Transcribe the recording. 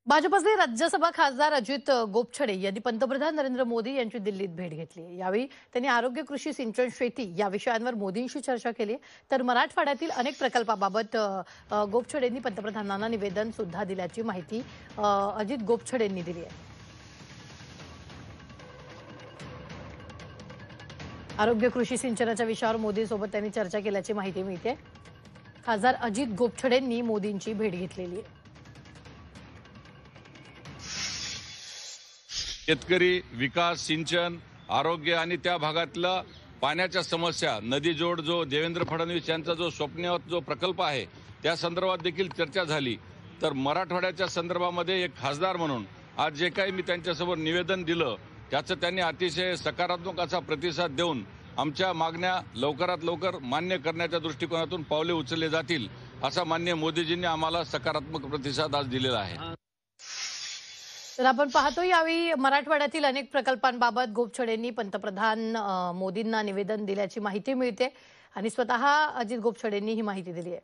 भाजपचे राज्यसभा खासदार अजित गोपछडे यांनी पंतप्रधान नरेंद्र मोदी यांची दिल्लीत भेट घेतली। यावेळी त्यांनी आरोग्य, कृषी, सिंचन, शेती या विषयांवर मोदींशी चर्चा केली। तर मराठवाड्यातील अनेक प्रकल्पाबाबत गोपछडेंनी पंतप्रधानांना निवेदन सुद्धा दिल्याची माहिती अजित गोपछडेंनी दिली आहे। आरोग्य, कृषी, सिंचनाच्या विषयावर मोदींसोबत त्यांनी चर्चा केल्याची माहिती मिळते। खासदार अजित गोपछडेंनी मोदींची भेट घेतलेली आहे। शेतकरी, विकास, सिंचन, आरोग्य आणि त्या भागातला पाण्याच्या समस्या, नदी जोड जो देवेंद्र फडणवीस यांचा जो स्वप्नावत जो प्रकल्प आहे त्या संदर्भात देखील चर्चा झाली। तर मराठवाड्याच्या संदर्भामध्ये एक खासदार म्हणून आज जे काही मी त्यांच्यासमोर निवेदन दिलं त्याचं त्यांनी अतिशय सकारात्मक असा प्रतिसाद देऊन आमच्या मागण्या लवकरात लवकर मान्य करण्याच्या दृष्टिकोनातून पावले उचलले जातील असा माननीय मोदीजींनी आम्हाला सकारात्मक प्रतिसाद आज दिलेला आहे। तर आपण पाहतो यावेळी मराठवाड्यातील अनेक प्रकल्पांबाबत गोपछडेंनी पंतप्रधान मोदींना निवेदन दिल्याची माहिती मिळते आणि स्वतः अजित गोपछडेंनी ही माहिती दिली आहे।